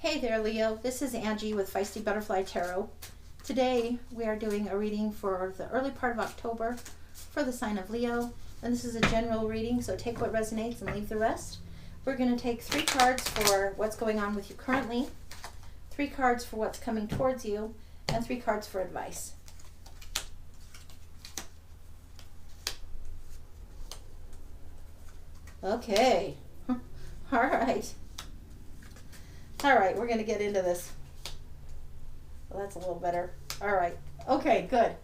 Hey there, Leo. This is Angie with Feisty Butterfly Tarot. Today we are doing a reading for the early part of October for the sign of Leo. And this is a general reading, so take what resonates and leave the rest. We're going to take 3 cards for what's going on with you currently, 3 cards for what's coming towards you, and 3 cards for advice. Okay. All right. All right, we're going to get into this. Well, that's a little better. All right. Okay, good.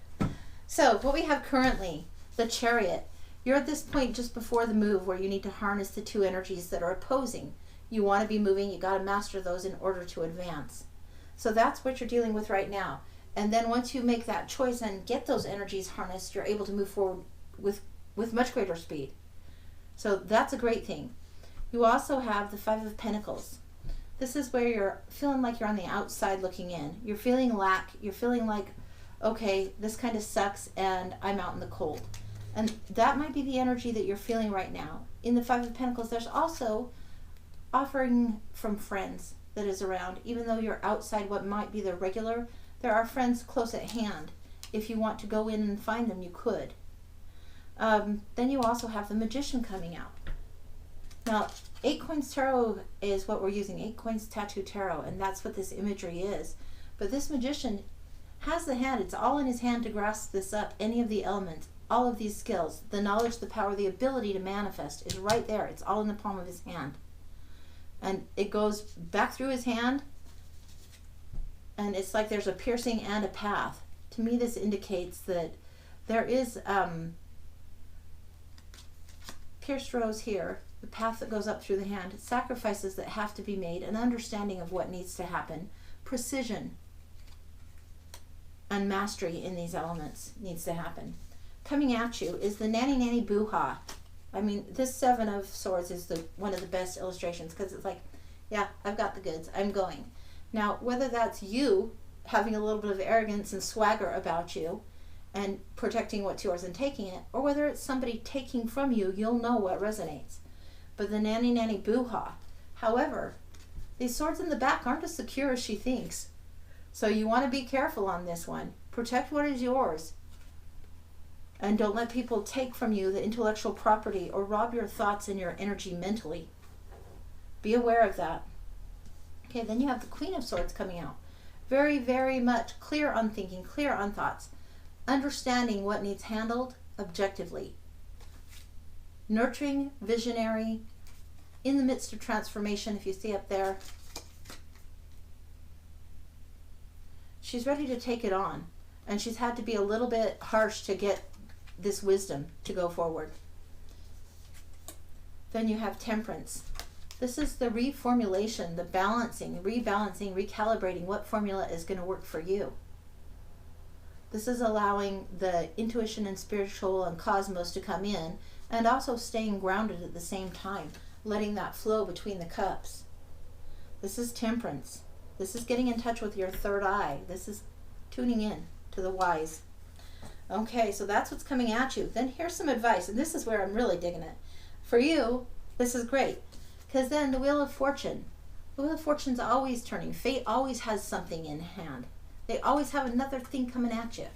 So what we have currently, the Chariot. You're at this point just before the move where you need to harness the 2 energies that are opposing. You want to be moving. You got to master those in order to advance. So that's what you're dealing with right now. And then once you make that choice and get those energies harnessed, you're able to move forward with much greater speed. So that's a great thing. You also have the 5 of Pentacles. This is where you're feeling like you're on the outside looking in. You're feeling lack. You're feeling like, okay, this kind of sucks and I'm out in the cold. And that might be the energy that you're feeling right now. In the 5 of Pentacles, there's also offering from friends that is around. Even though you're outside what might be the regular, there are friends close at hand. If you want to go in and find them, you could. Then you also have the Magician coming out. Now, 8 Coins Tarot is what we're using, 8 Coins Tattoo Tarot, and that's what this imagery is. But this Magician has the hand. It's all in his hand to grasp this up, any of the elements, all of these skills, the knowledge, the power, the ability to manifest is right there. It's all in the palm of his hand. And it goes back through his hand, and it's like there's a piercing and a path. To me, this indicates that there is pierced rose here, the path that goes up through the hand, sacrifices that have to be made, an understanding of what needs to happen, precision and mastery in these elements needs to happen. Coming at you is the nanny nanny boo-ha. I mean, this 7 of Swords is one of the best illustrations because it's like, yeah, I've got the goods, I'm going. Now, whether that's you having a little bit of arrogance and swagger about you and protecting what's yours and taking it, or whether it's somebody taking from you, you'll know what resonates. But the nanny nanny boo-ha. However, these swords in the back aren't as secure as she thinks. So you want to be careful on this one. Protect what is yours. And don't let people take from you the intellectual property or rob your thoughts and your energy mentally. Be aware of that. Okay, then you have the Queen of Swords coming out. Very, very much clear on thinking, clear on thoughts. Understanding what needs handled objectively. Nurturing, visionary, in the midst of transformation, if you see up there. She's ready to take it on. And she's had to be a little bit harsh to get this wisdom to go forward. Then you have Temperance. This is the reformulation, the balancing, rebalancing, recalibrating what formula is going to work for you. This is allowing the intuition and spiritual and cosmos to come in and also staying grounded at the same time, letting that flow between the cups. This is Temperance. This is getting in touch with your third eye. This is tuning in to the wise. Okay, so that's what's coming at you. Then here's some advice, and this is where I'm really digging it. For you, this is great, because then the Wheel of Fortune. The Wheel of Fortune's always turning. Fate always has something in hand. They always have another thing coming at you.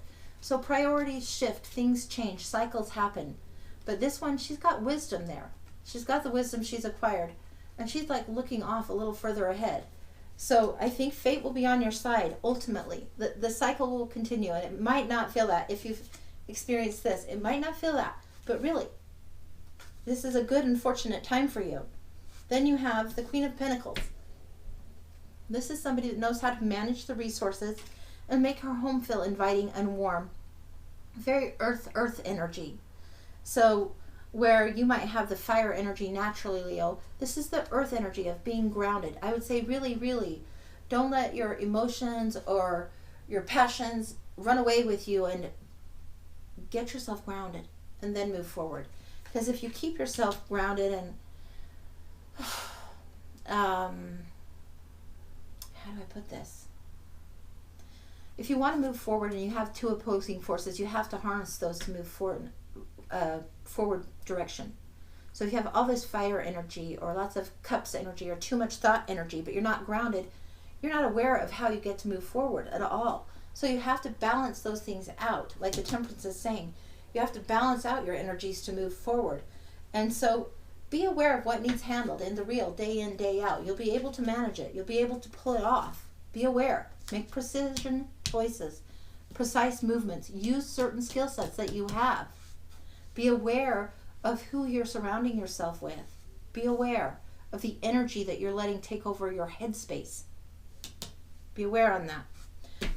So priorities shift, things change, cycles happen. But this one, she's got wisdom there. She's got the wisdom she's acquired, and she's like looking off a little further ahead. So I think fate will be on your side, ultimately. The cycle will continue, and it might not feel that. If you've experienced this, it might not feel that. But really, this is a good and fortunate time for you. Then you have the Queen of Pentacles. This is somebody that knows how to manage the resources and make her home feel inviting and warm. Very earth energy. So where you might have the fire energy naturally, Leo, this is the earth energy of being grounded. I would say really, really don't let your emotions or your passions run away with you, and get yourself grounded and then move forward. Because if you keep yourself grounded and how do I put this? If you want to move forward and you have 2 opposing forces, you have to harness those to move forward direction. So if you have all this fire energy or lots of cups energy or too much thought energy, but you're not grounded, You're not aware of how you get to move forward at all. So you have to balance those things out. Like the Temperance is saying, you have to balance out your energies to move forward. And so be aware of what needs handled in the real, day in, day out. You'll be able to manage it. You'll be able to pull it off. Be aware. Make precision choices, precise movements. Use certain skill sets that you have. Be aware of who you're surrounding yourself with. Be aware of the energy that you're letting take over your headspace. Be aware on that.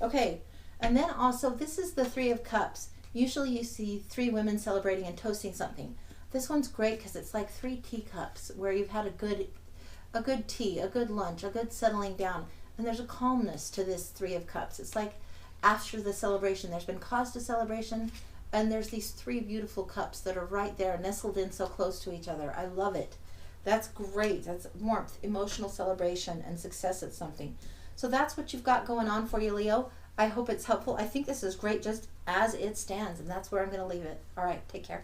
Okay, and then also, this is the Three of Cups. Usually you see three women celebrating and toasting something. This one's great because it's like 3 teacups where you've had a good tea, a good lunch, a good settling down, and there's a calmness to this 3 of Cups. It's like after the celebration, there's been cause to celebration, and there's these 3 beautiful cups that are right there, nestled in so close to each other. I love it. That's great. That's warmth, emotional celebration, and success at something. So that's what you've got going on for you, Leo. I hope it's helpful. I think this is great just as it stands, and that's where I'm going to leave it. All right, take care.